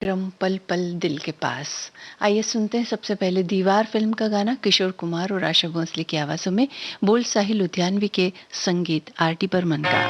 कार्यक्रम पल पल दिल के पास। आइए सुनते हैं सबसे पहले दीवार फिल्म का गाना किशोर कुमार और आशा भोसले की आवाज़ों में, बोल साहिल लुधियानवी के, संगीत आर डी बर्मन का।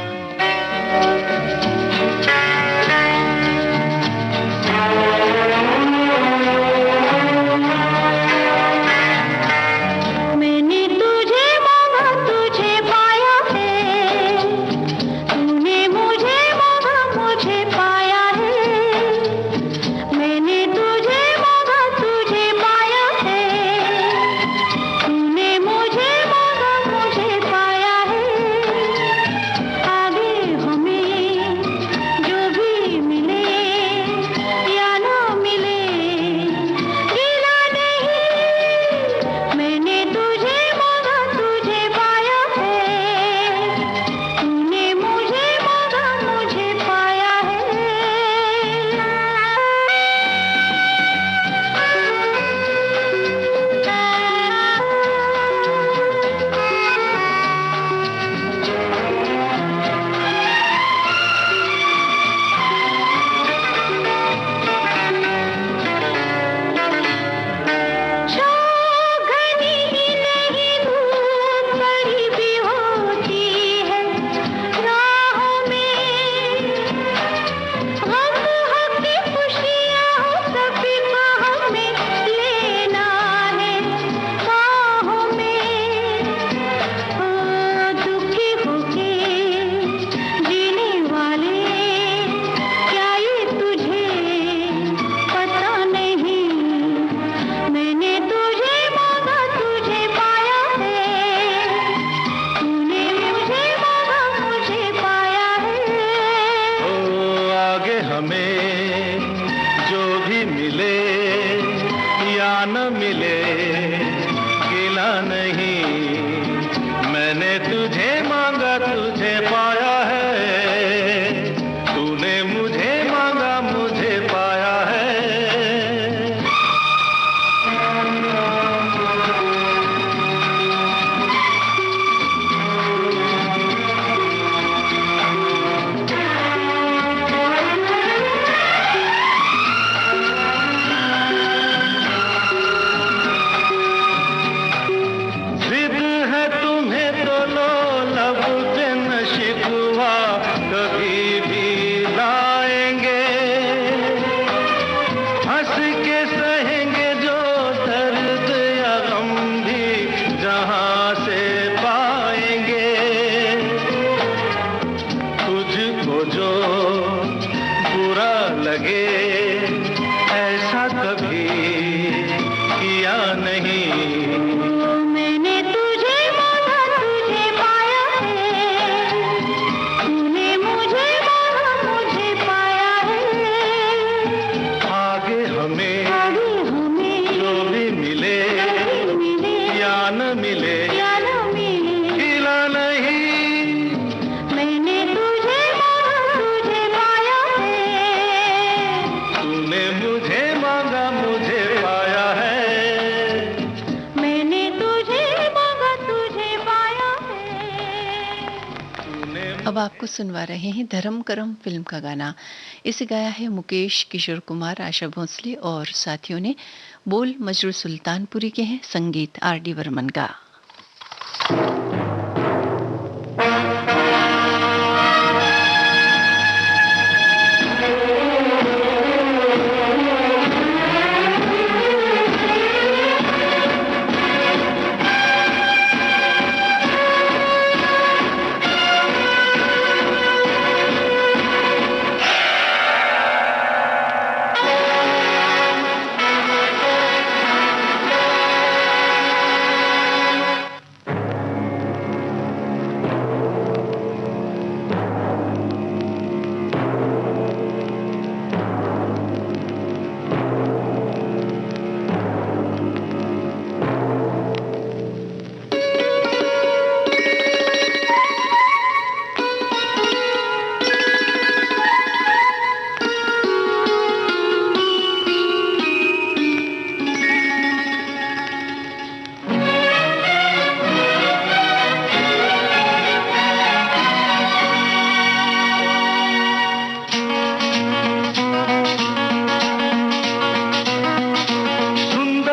अब आपको सुनवा रहे हैं धर्म करम फिल्म का गाना। इसे गाया है मुकेश, किशोर कुमार, आशा भोसले और साथियों ने। बोल मजरू सुल्तानपुरी के हैं, संगीत आर डी बर्मन का।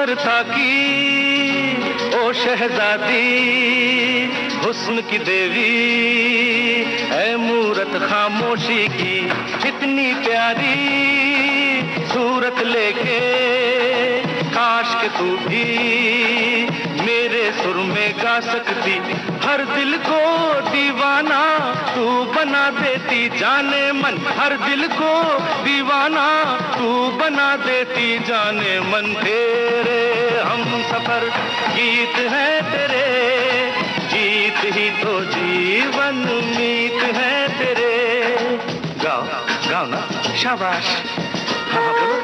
सुंदरता की ओ शहजादी, हुस्न की देवी है मूरत खामोशी की, इतनी प्यारी सूरत लेके काश के तू भी मेरे सुर में गा सकती, हर दिल को दीवाना तू बना देती जाने मन, हर दिल को दीवाना तू बना देती जाने मन। तेरे हम सफर गीत है तेरे, गीत ही तो जीवन मीत है तेरे। गाओ गाओ ना, शाबाश। हाँ हाँ बोलो।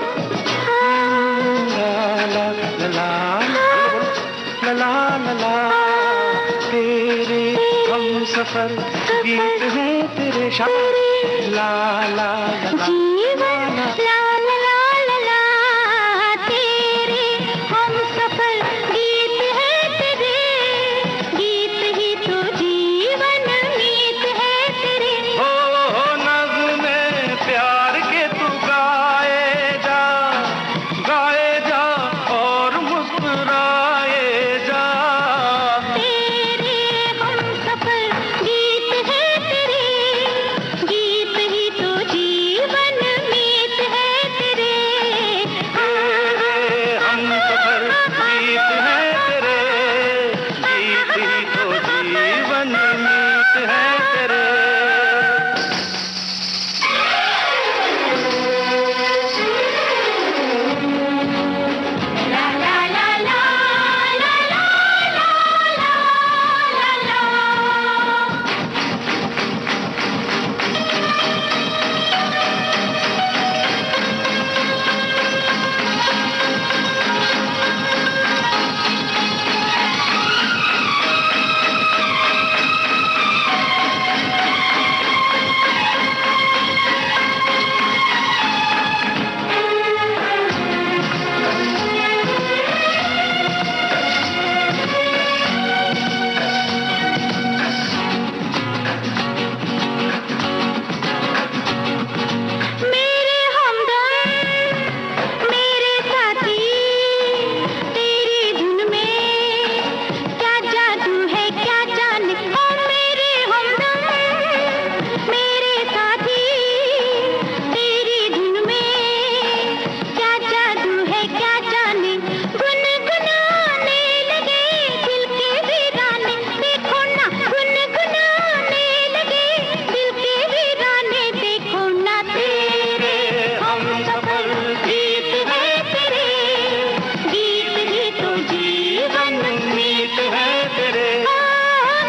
ला ला ला ला ला ला ला, तेरे हम सफर गीत है तेरे, शाबाश। ला ला ला जीवन ला ला ला ला ला, तेरे हम सफर गीत है तेरे, गीत ही तो जीवन मीत है तेरे। हो नज़्मे प्यार के तू गाए जा और मुस्कुराए जा, तेरे हम सफर गीत है तेरे, गीत ही तो जीवन मीत है तेरे। तेरे हम सफर गीत है तेरे, गीत ही तो जीवन मीत है तेरे। ला ला ला ला ला ला ला ला ला। मेरे हमदम मेरे साथी, तेरी धुन में क्या जादू है क्या जाने। ओ मेरे हमदम मेरे साथी, तेरी धुन में क्या जादू है क्या जाने। गुनगुनाने लगे दिल के वीराने, देखो ना गुनगुनाने लगे दिल के वीराने, देखो ना। तेरे हम सफर गीत है तेरे, गीत ही तो जीवन मीत है तेरे।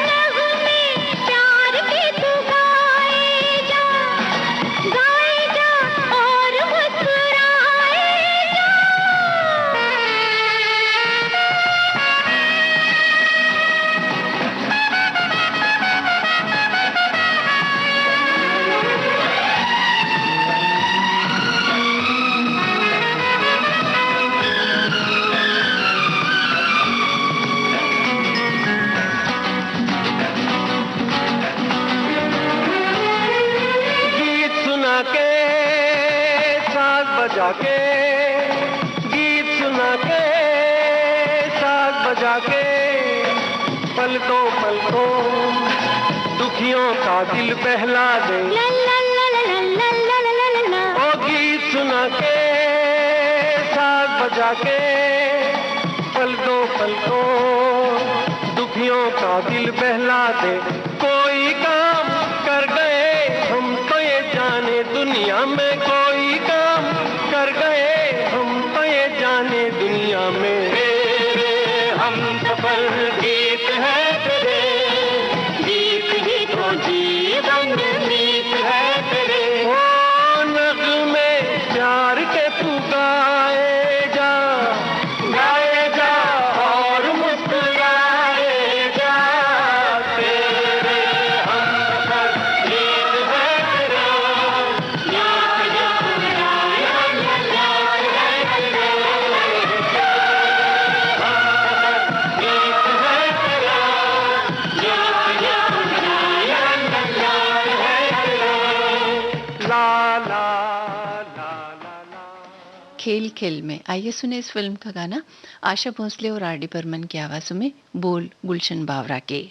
नग़्मे प्यार के तू गाए जा और मुस्कुराए जा। गीत सुना के साज बजा के, गीत सुना के साज बजा के, पलकों पलकों दुखियों का दिल बहला दे। ला ला ला ला ला ला ला ला ला। ओ गीत सुना के साज बजा के, पलकों पलकों दुखियों का दिल बहला दे। कोई काम कर गए हम तो ये जाने, दुनिया में कोई काम कर गए हम तो ये जाने दुनिया में। तेरे हम सफर गीत है तेरे, गीत ही तो जीवन मीत है तेरे। ओ नग़्मे प्यार के तू गाए जा और मुस्कुराए जा, तेरे हम सफर गीत है तेरे, गीत ही तो जीवन मीत है खेल खेल में। आइए सुने इस फिल्म का गाना आशा भोसले और आर डी बर्मन की आवाजों में, बोल गुलशन बावरा के।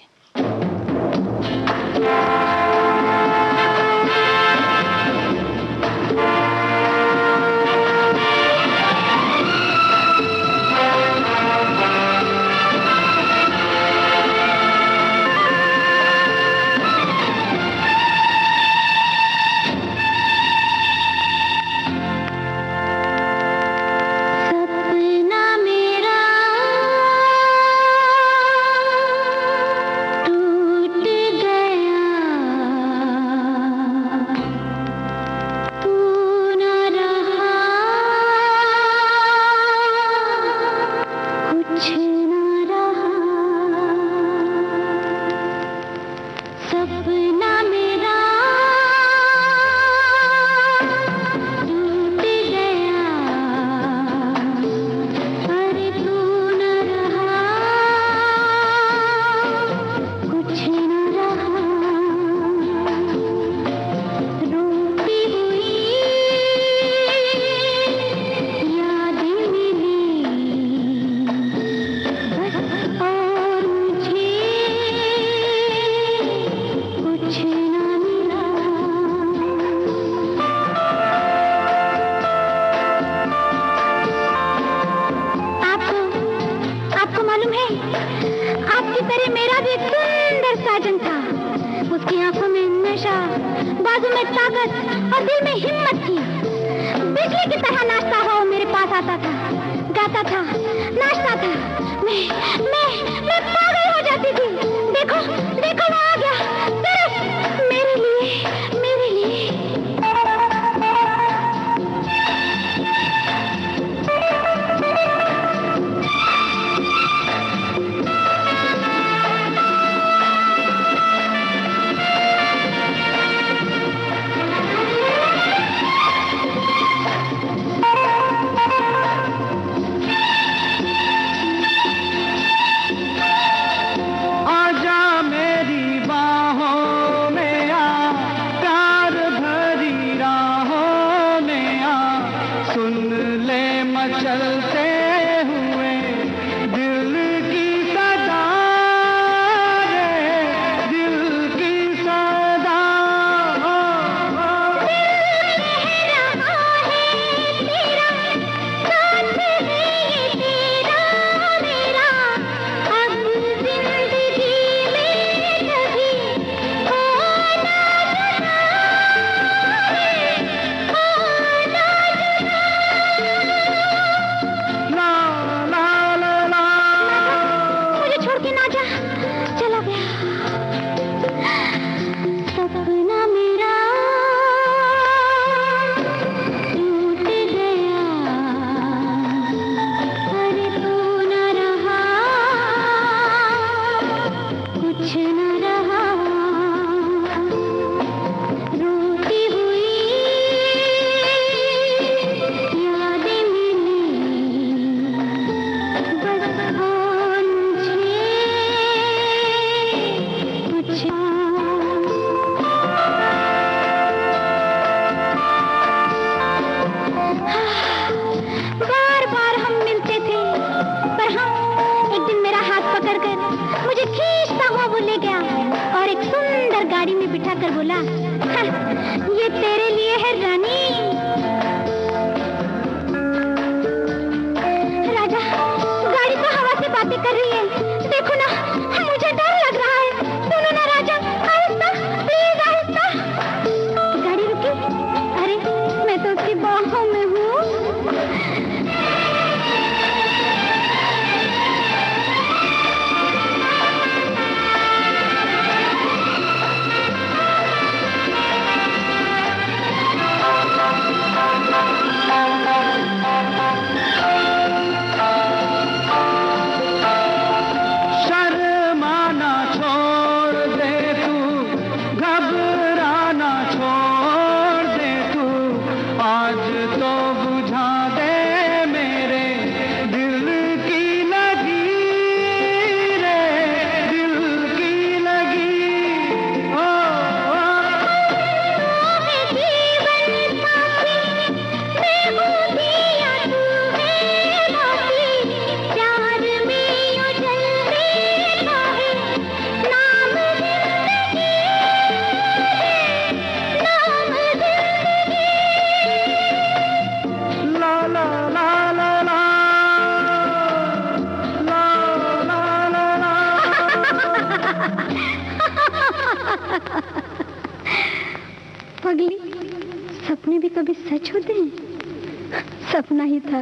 सपना ही था,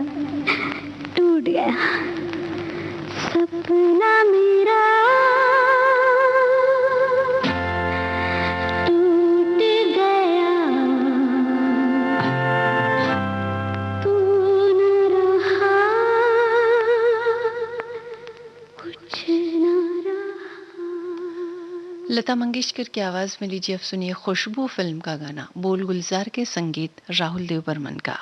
टूट गया सपना मेरा, टूट गया, तू न रहा, कुछ न रहा। लता मंगेशकर की आवाज में लीजिए अब सुनिए खुशबू फिल्म का गाना, बोल गुलजार के, संगीत राहुल देव बर्मन का।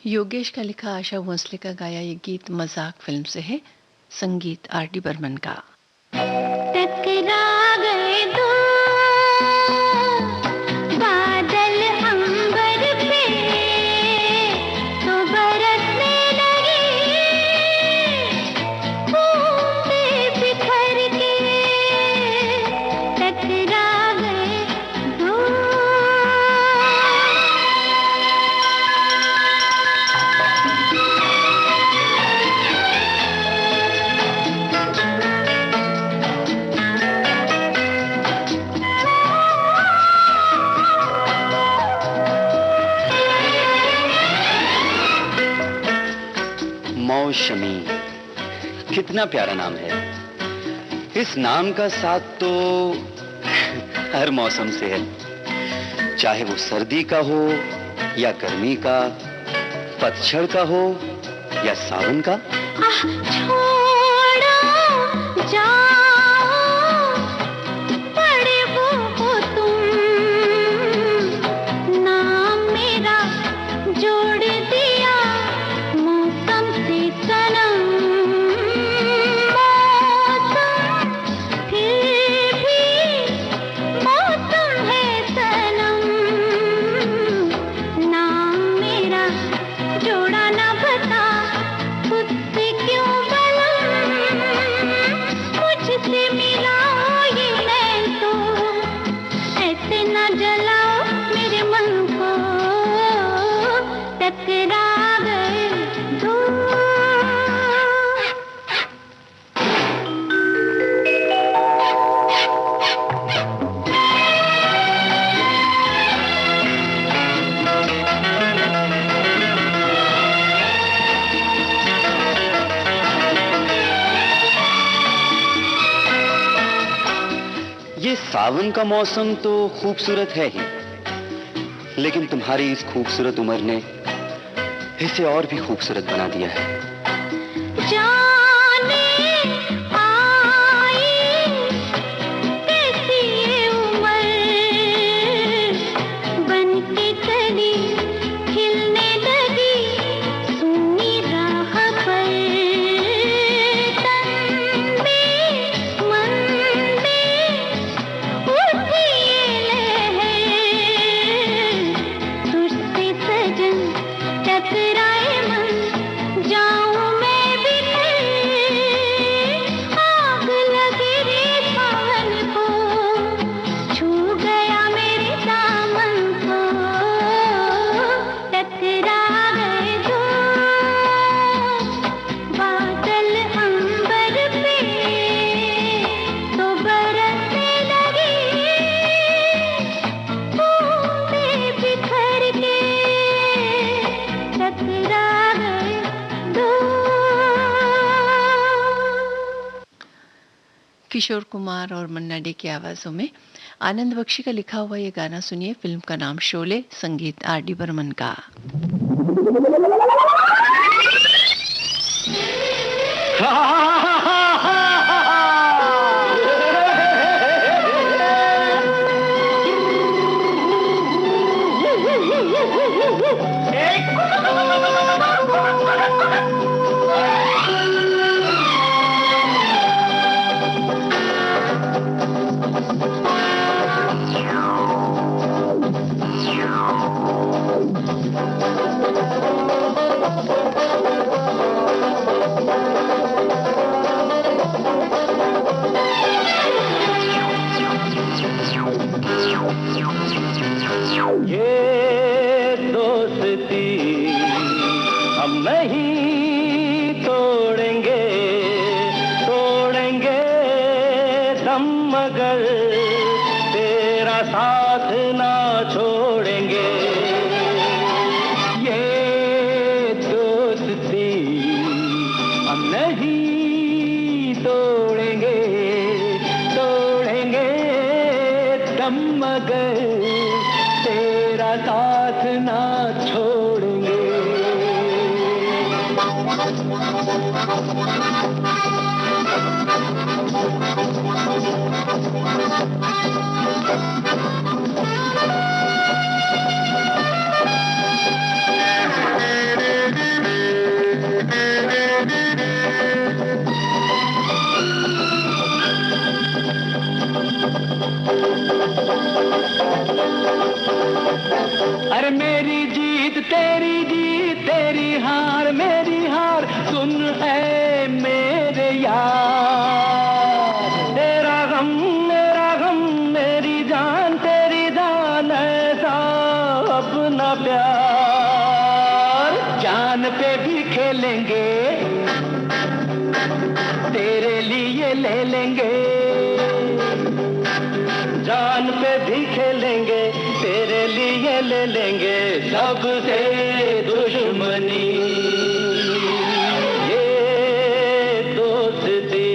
योगेश का लिखा, आशा भोसले का गाया ये गीत मजाक फिल्म से है, संगीत आर डी बर्मन का। टकरा गए दो बादल अंबर पे तो बरसने लगी बूंदे बिखर के, टकरा गए दो। मौसमी, कितना प्यारा नाम है। इस नाम का साथ तो हर मौसम से है, चाहे वो सर्दी का हो या गर्मी का, पतझड़ का हो या सावन का। छोड़ो जाओ बड़े वो हो तुम, नाम मेरा जोड़ दिया मौसम से सनम, मौसम फिर ये सावन का मौसम तो खूबसूरत है ही, लेकिन तुम्हारी इस खूबसूरत उम्र ने इसे और भी खूबसूरत बना दिया है। किशोर कुमार और मन्ना डे की आवाजों में आनंद बख्शी का लिखा हुआ ये गाना सुनिए। फिल्म का नाम शोले, संगीत आर.डी. बर्मन का। अरे मेरी जीत तेरी हार मेरी हार, सुन ऐ मेरे यार। तेरा गम मेरी जान तेरी जान, ऐसा अपना प्यार। जान पे भी खेलेंगे, तेरे लिए ले लेंगे। जान पे भी खेलेंगे, तेरे लिए ले लेंगे सबसे दुश्मनी। ये दोस्ती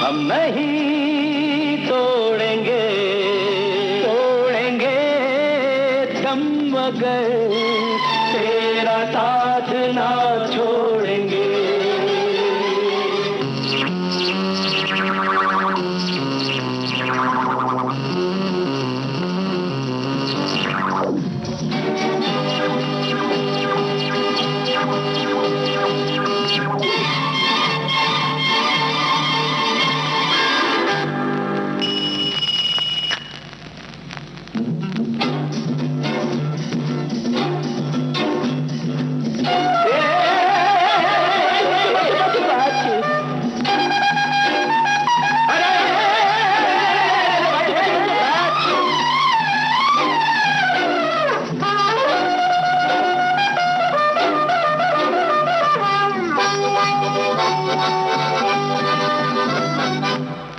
हम नहीं तोड़ेंगे दम मगर तेरा साथ ना छोड़ेंगे।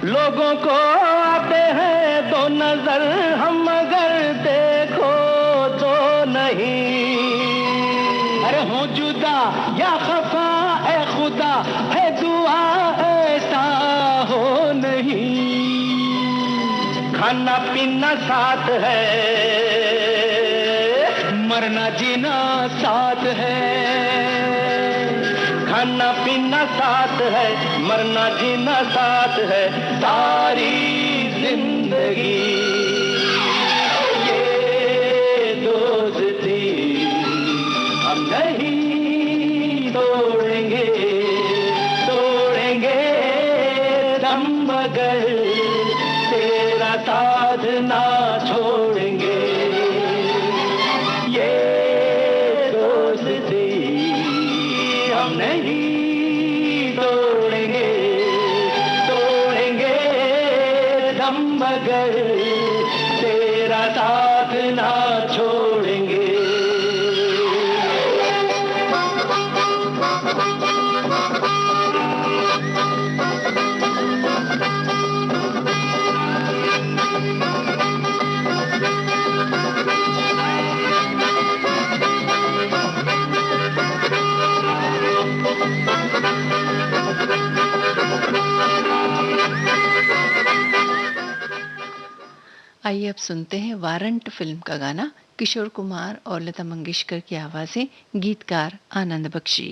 लोगों को आते हैं दो नजर हम, मगर देखो तो नहीं। अरे हो जुदा या खफा ए खुदा है दुआ ऐसा हो नहीं। खाना पीना साथ है, मरना जीना साथ है। खाना पीना साथ है, मरना जीना साथ है, सारी जिंदगी ये दोस्ती हम नहीं तोड़ेंगे, तोड़ेंगे दम मगर तेरा साथ ना छोड़ेंगे। ये दोस्ती हम नहीं तोड़ेंगे, तोड़ेंगे दम मगर तेरा साथ ना छोड़ेंगे। आइए अब सुनते हैं वारंट फिल्म का गाना, किशोर कुमार और लता मंगेशकर की आवाजें, गीतकार आनंद बख्शी।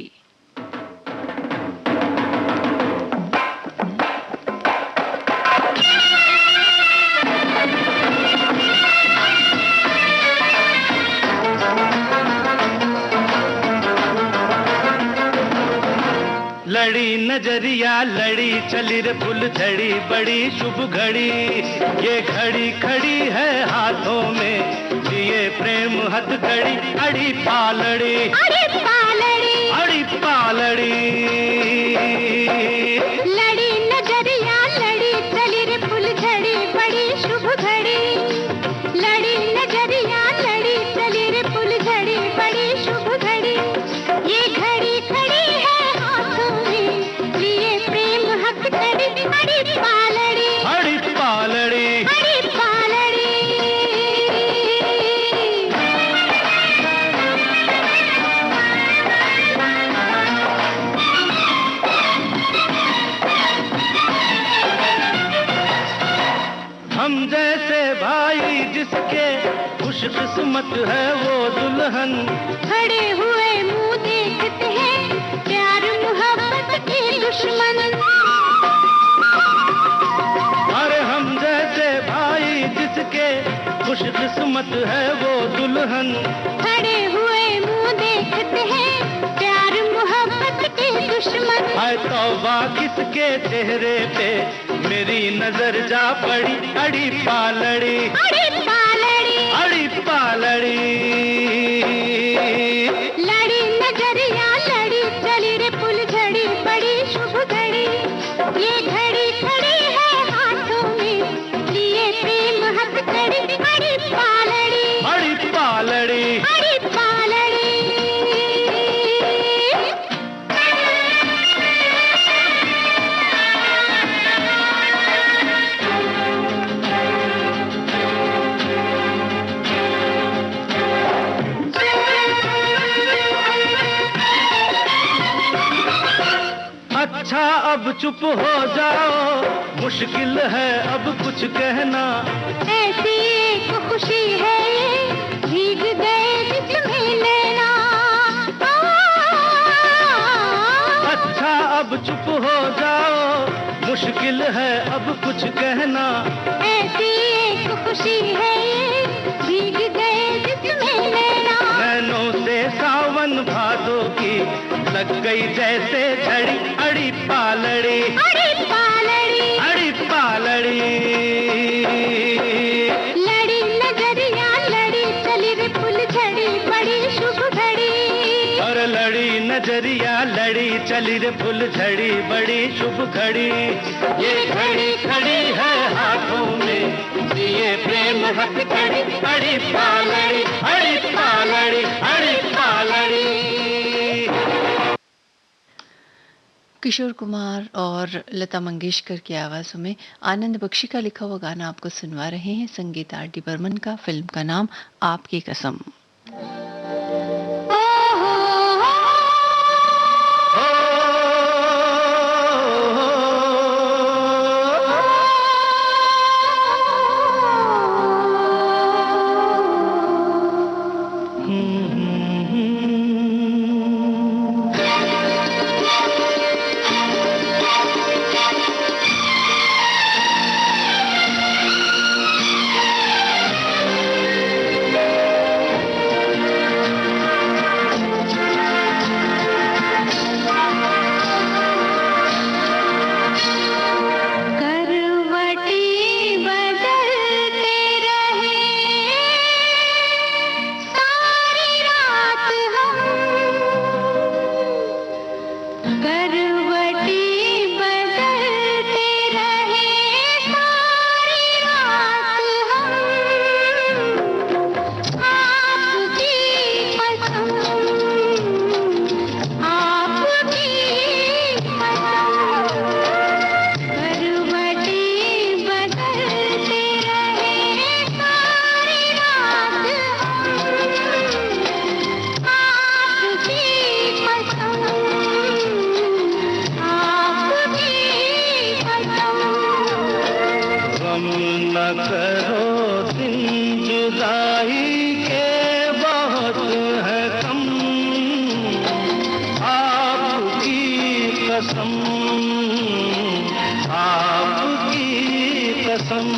लड़ी नजरिया लड़ी चली रे फुलझड़ी, बड़ी शुभ घड़ी ये घड़ी खड़ी है हाथों में लिए प्रेम हथकड़ी। अड़ी पालड़ी अरे पालड़ी, अड़ी पालड़ी, लड़ी नजरिया लड़ी चली रे फुलझड़ी, बड़ी शुभ घड़ी। लड़ी नजरिया लड़ी चली रे फुलझड़ी, बड़ी शुभ घड़ी। ये घड़ी खड़ी है हाथों में लिए प्रेम हथकड़ी। अड़ी पालड़ी, अड़ी पालड़ी, अड़ी पालड़ी। हम जैसे भाई जिसके खुश किस्मत है वो दुल्हन। खड़े हुए मुंह देखते हैं प्यार मोहब्बत के दुश्मन। अरे हम जैसे भाई जिसके खुश किस्मत है वो दुल्हन। खड़े हुए मुंह देखते हैं प्यार मोहब्बत के दुश्मन। हाय तौबा किसके चेहरे पे मेरी नजर जा पड़ी। अड़ी पालड़ी, अड़ी पालड़ी, अड़ी पालड़ी, लड़ी नजरिया लड़ी चली रे फुलझड़ी, बड़ी शुभ घड़ी। ये घड़ी खड़ी है हाथों में लिए प्रेम हथकड़ी। अड़ी पालड़ी, अड़ी पालड़ी, अड़ी पालड़ी। अच्छा अब चुप हो जाओ, मुश्किल है अब कुछ कहना। ऐसी एक खुशी है ये भीग गए जिसमें नैना। अच्छा अब चुप हो जाओ, मुश्किल है अब कुछ कहना। ऐसी एक खुशी है ये भीग गए जिसमें नैना। नैनों से सावन भादों की लग गई जैसे झड़ी। अड़ी पालड़ी, अड़ी पालड़ी, अड़ी पालड़ी, लड़ी नजरिया लड़ी चली रे फुलझड़ी, बड़ी शुभ घड़ी। और लड़ी नजरिया लड़ी चली रे फुलझड़ी, बड़ी शुभ घड़ी। ये घड़ी खड़ी है हाथों में ये प्रेम हथकड़ी। अड़ी पालड़ी, अड़ी पालड़ी, अड़ी पालड़ी। किशोर कुमार और लता मंगेशकर की आवाज़ों में आनंद बख्शी का लिखा हुआ गाना आपको सुनवा रहे हैं, संगीत आर.डी. बर्मन का, फिल्म का नाम आपकी कसम। गम न करो, दिन जुदाई के बहुत है कम, आपकी कसम, आपकी कसम।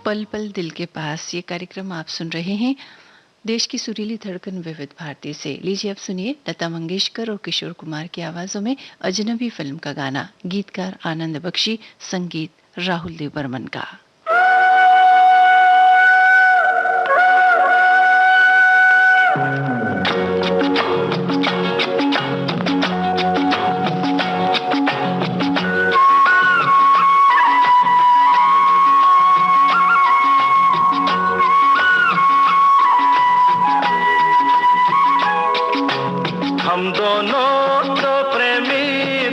पल पल दिल के पास ये कार्यक्रम आप सुन रहे हैं देश की सुरीली धड़कन विविध भारती से। लीजिए अब सुनिए लता मंगेशकर और किशोर कुमार की आवाजों में अजनबी फिल्म का गाना, गीतकार आनंद बख्शी, संगीत राहुल देव बर्मन का। हम दोनों तो प्रेमी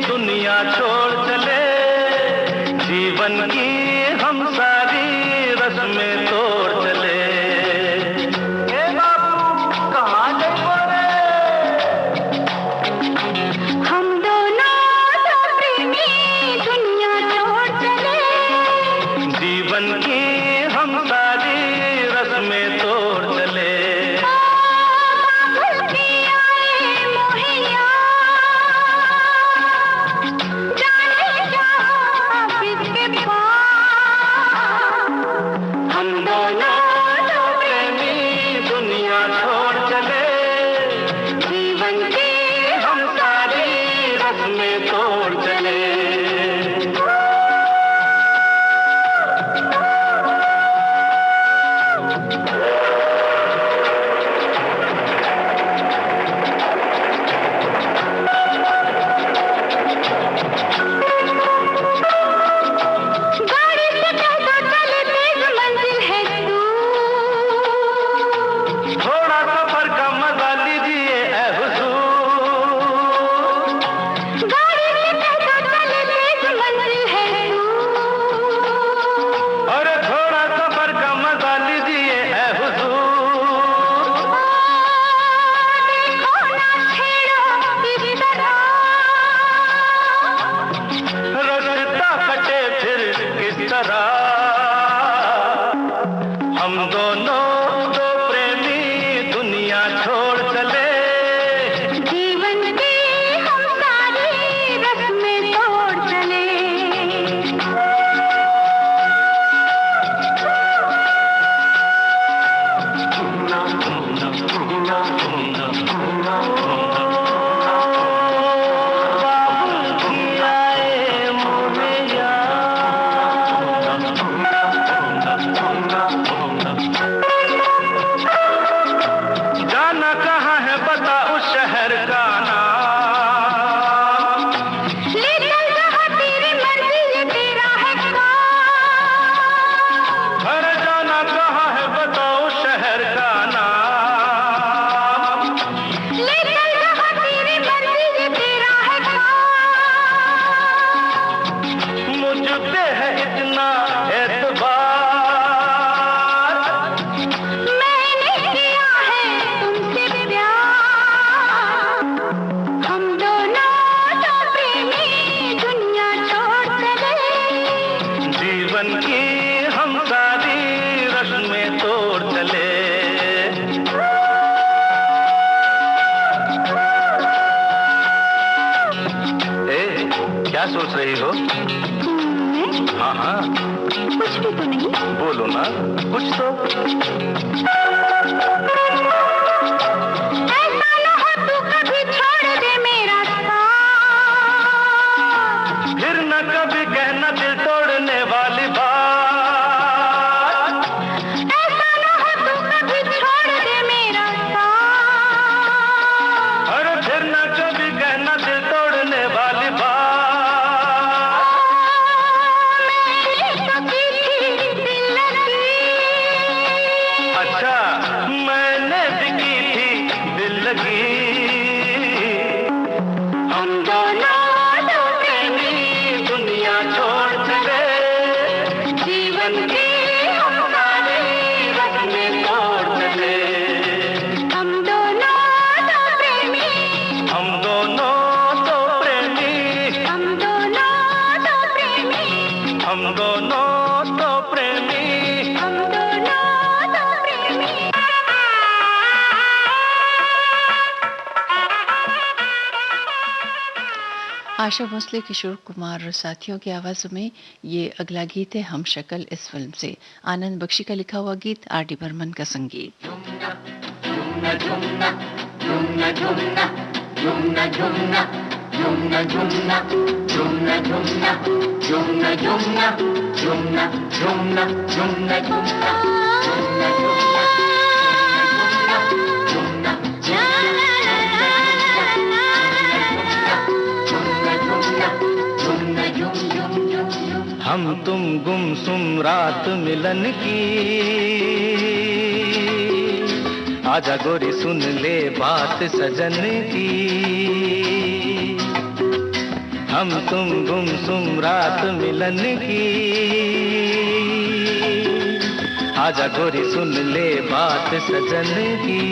दुनिया छोड़ चले, जीवन की हम सारी रस्में तोड़ चले। ए बाबू कहाँ गए? हम दोनों तो प्रेमी दुनिया छोड़ चले, जीवन की हम सारी रस्में तोड़ चले। बता उस शहर का नाम। ले चल जहाँ तेरी मर्जी ये तेरा है काम। अरे जाना कहाँ है बता उस शहर का नाम। ले चल जहाँ तेरी मर्जी ये तेरा है काम। मुझ पे है इतना एतबार, मैंने किया है तुमसे प्यार। हम दोनों तो प्रेमी दुनिया छोड़ चले। जीवन की हम सारी रस्में तोड़ चले। ए, क्या सोच रही हो? हाँ हाँ, कुछ भी तो नहीं। बोलो ना कुछ तो। ऐसा न हो तू कभी छोड़ दे मेरा साथ। फिर न कभी कहना दिल तोड़ने वाली बात। ऐसा न हो तू कभी छोड़ दे मेरा साथ। अरे फिर न कभी कहना दिल तोड़ने वाली बात। अच्छा, मैंने भी की थी दिल लगी। हम दोनों तो प्रेमी दुनिया छोड़ चले। जीवन की हम सारी रस्में तोड़ चले। हम दोनों तो प्रेमी। हम दोनों तो प्रेमी। हम दोनों तो प्रेमी। हम दोनों तो प्रेमी। हम दोनों तो प्रेमी। आशा भोसले, किशोर कुमार और साथियों की आवाज़ों में ये अगला गीत है हम शक्ल इस फिल्म से। आनंद बख्शी का लिखा हुआ गीत, R.D. बर्मन का संगीत। हम तुम गुमसुम रात मिलन की, आजा गोरी सुन ले बात सजन की। हम तुम गुमसुम रात मिलन की, आजा गोरी सुन ले बात सजन की।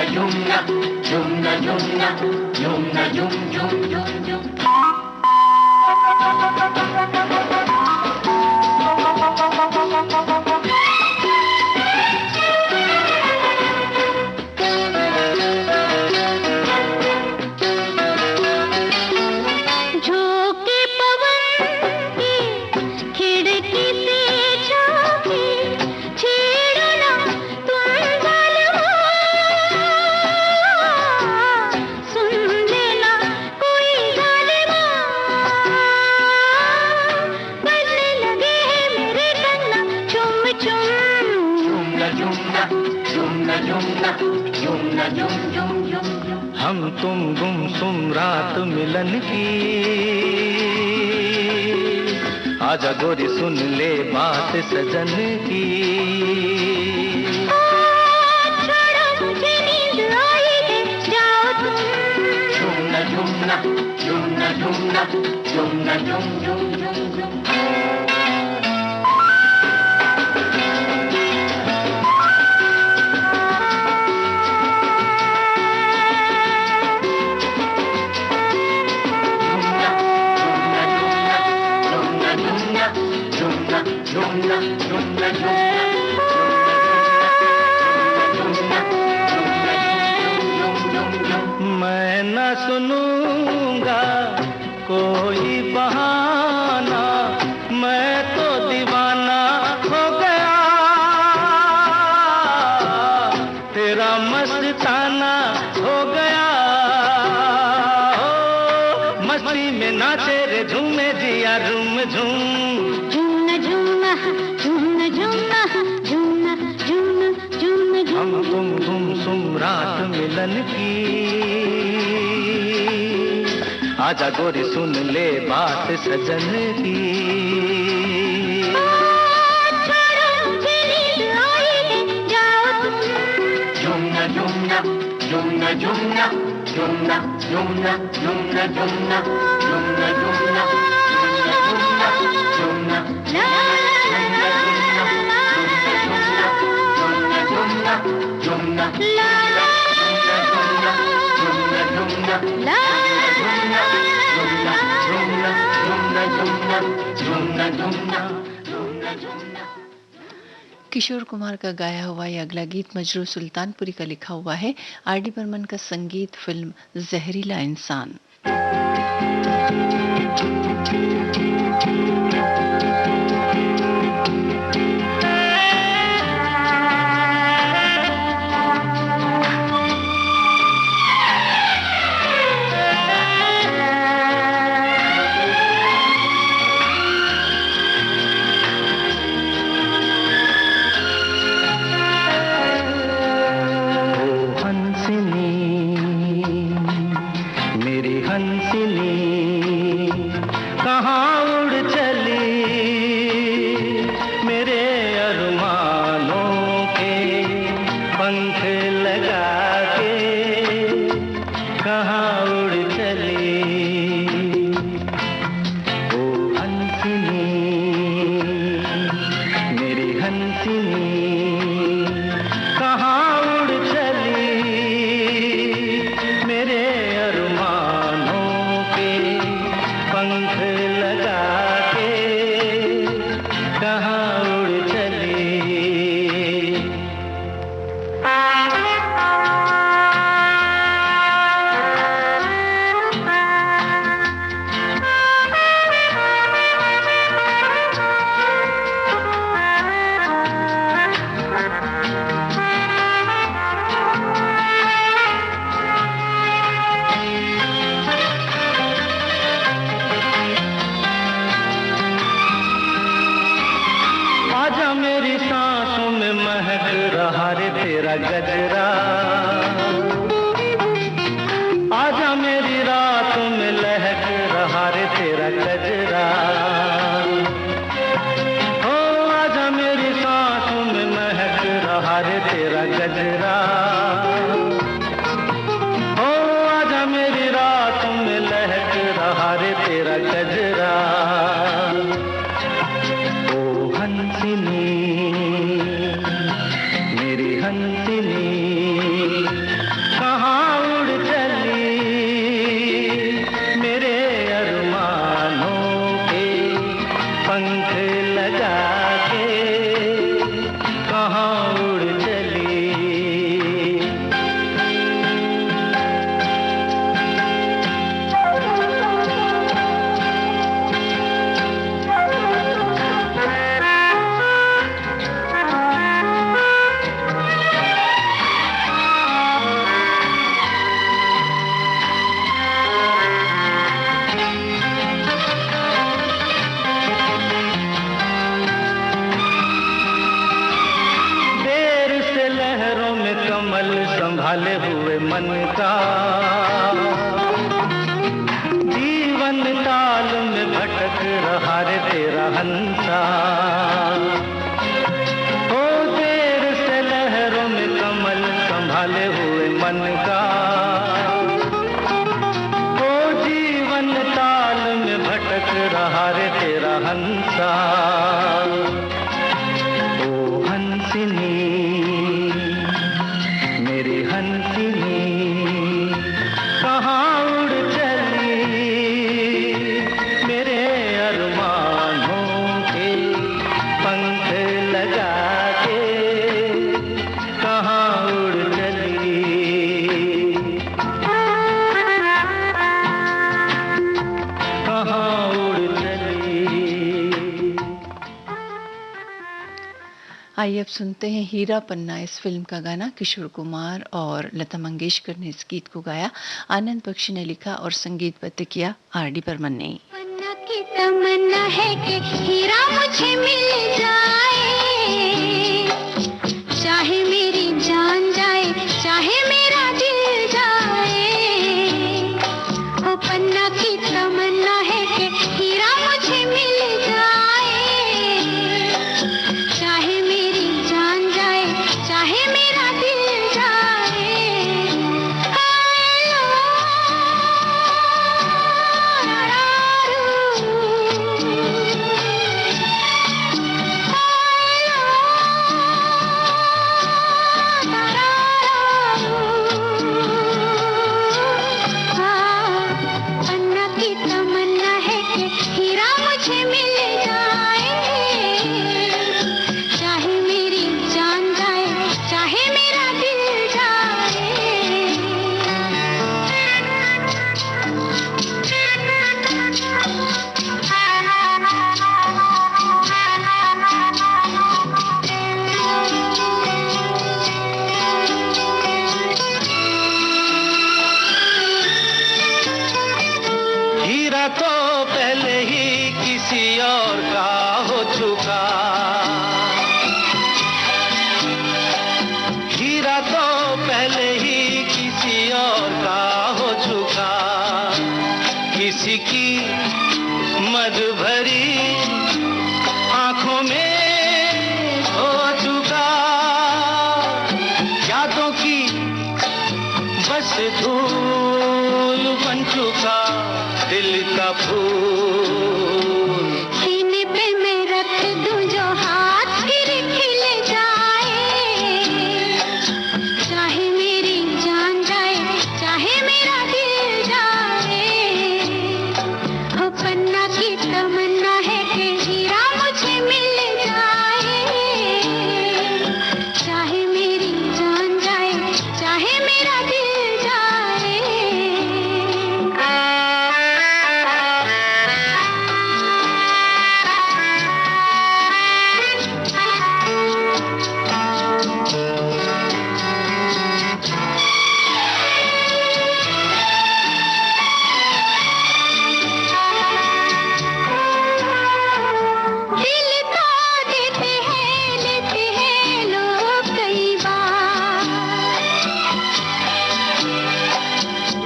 Yumna, yumna, yumna, yumna, yum, yum, yum, yum. झोंके पवन की खिड़की से झांकी, छेड़ना तुम जालिमा, सुन लेना कोई जालिमा, बजने लगे हैं मेरे कन्ना चुम चुम। Yumna, yumna, yumna, yumna, yumna, yum, yum, yum, yum. हम तुम गुमसुम रात मिलन की, आजा गोरी सुन ले बात सजन की। छोड़ो मुझे नींद आई है, जाओ तुम। Yumna, yumna, yumna, yumna, yumna, yum, yum, yum, yum. मैं न सुनूंगा कोई बहाना, मैं तो दीवाना हो गया, तेरा मस्ताना हो गया। हो मस्ती में नाचे रे झूमे जिया झूम झूम। झूम झूम आजा गोरी सुन ले बात सजन की। जुमना जुमना जुमना जुमना जुमना जुमना जुमना जुमना जुमना जुमना जुमना जुमना किशोर कुमार का गाया हुआ यह अगला गीत मजरू सुल्तानपुरी का लिखा हुआ है। आर.डी. बर्मन का संगीत, फिल्म जहरीला इंसान। गजरा आजा मेरी रात में लहक रहा रे तेरा गजरा। हो आजा मेरी सांसों में महक रहा रे तेरा गजरा। हो आजा मेरी रात में लहक रहा रे तेरा गजरा। ओ हंसिनी हंसिनी कहाँ उड़ चली मेरे अरमानों के पंख लगा के कहाँ उड़ चली। संभाले हुए मन का जीवन ताल में भटक रहा रे तेरा हंसा। हो देर से लहरों में कमल संभाले हुए मन का। हो जीवन ताल में भटक रहा रे तेरा हंसा। ओ हंसिनी मेरी हंसिनी कहाँ उड़ चली मेरे अरमानों के पंख लगा के कहाँ उड़ चली। कहाँ उड़ चली। आइए अब सुनते हैं हीरा पन्ना इस फिल्म का गाना। किशोर कुमार और लता मंगेशकर ने इस गीत को गाया। आनंद बख्शी ने लिखा और संगीतबद्ध किया आर.डी. बर्मन ने। पन्ना की तमन्ना है कि हीरा मुझे मिल जाए, चाहे मेरी जान जाए चाहे मेरा दिल जाए। ओ पन्ना की चुका। हीरा तो पहले ही किसी और का हो चुका, किसी की मद भरी आंखों में हो चुका। यादों की बस धूल बन चुका दिल का फूल। सीने पे मैं रख दूं जो हाथ फिर खिल जाए, चाहे मेरी जान जाए चाहे मेरा दिल जाए। हो पन्ना की तमन्ना है कि हीरा मुझे मिल जाए, चाहे मेरी जान जाए चाहे मेरा दिल जाए। दिल तो देते हैं लेते हैं लोग कई बार,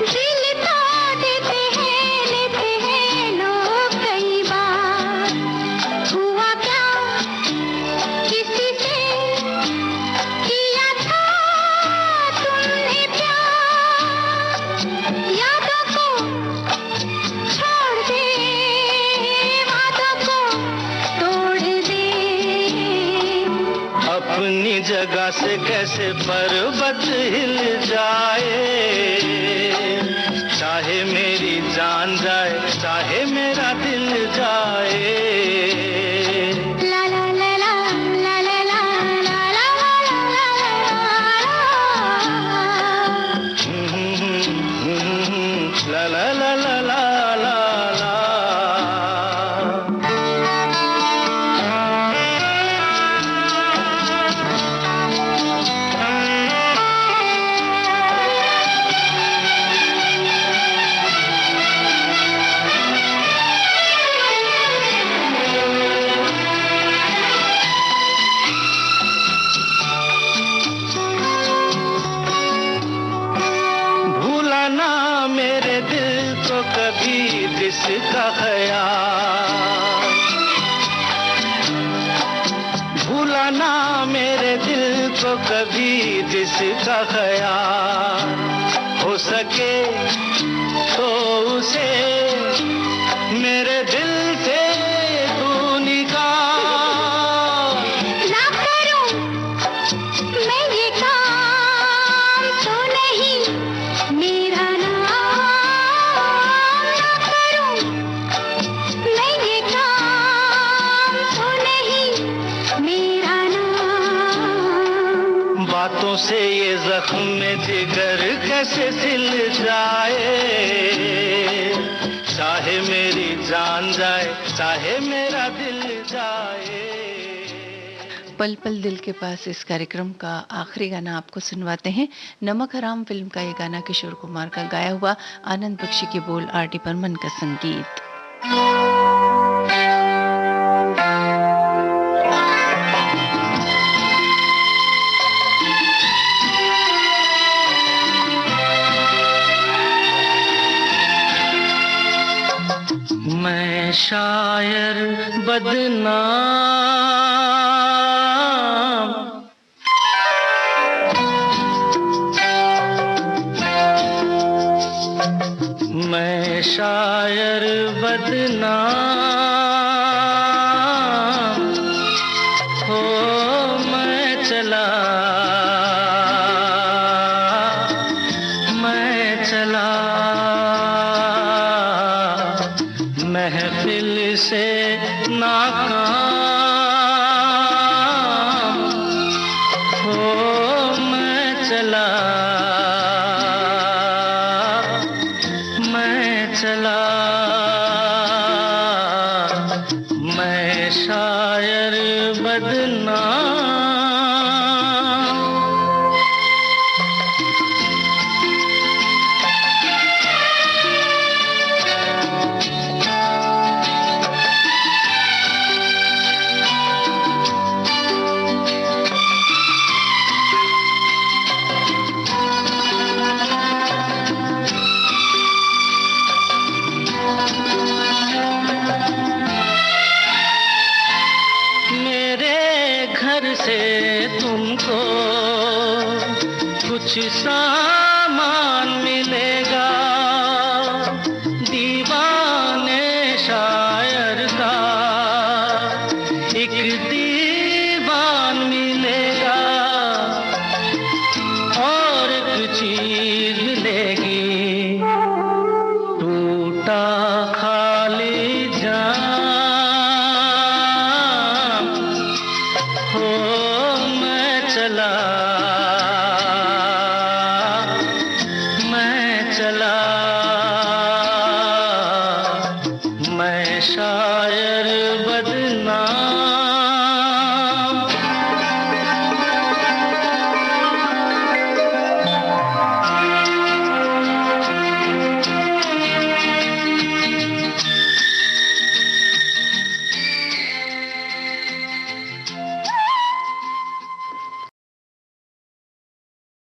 दिल तो देते हैं लेते हैं लोग कई बार। हुआ क्या किसी से किया था तुमने प्यार, यादों को छोड़ दे वादों को तोड़ दे। अपनी जगह से कैसे पर्वत हिल जाए, चाहे मेरी जान जाए चाहे मेरा दिल जाए। ला ला ला ला ला ला ला ला ला ला ला ला। ला ला ला ला ला ला ला। भूला ना मेरे दिल को कभी जिसका ख्याल, भूला ना मेरे दिल को कभी जिसका ख्याल। हो सके तो उसे मेरे दिल से तू निकाल। ना करूं मैं ये काम तो नहीं मेरा नाम, ना करूं मैं ये काम तो नहीं मेरा नाम। बातों से ये जख्म में जिगर कैसे सिल जाए, चाहे मेरी जान जाए चाहे मेरा दिल जाए। पल पल दिल के पास इस कार्यक्रम का आखिरी गाना आपको सुनवाते हैं। नमक हराम फिल्म का ये गाना किशोर कुमार का गाया हुआ, आनंद बख्शी के बोल, आर.डी. बर्मन का संगीत। मैं शायर बदनाम, मैं शायर बदनाम, हो मैं चला महफिल से नाकाम, हो मैं चला मैं शायर बदनाम। घर से तुमको कुछ सामान मिलेगा, दीवाने शायर का एक दीवान मिलेगा, और एक चीज मिलेगी, टूटा खाली जाम हो मैं चला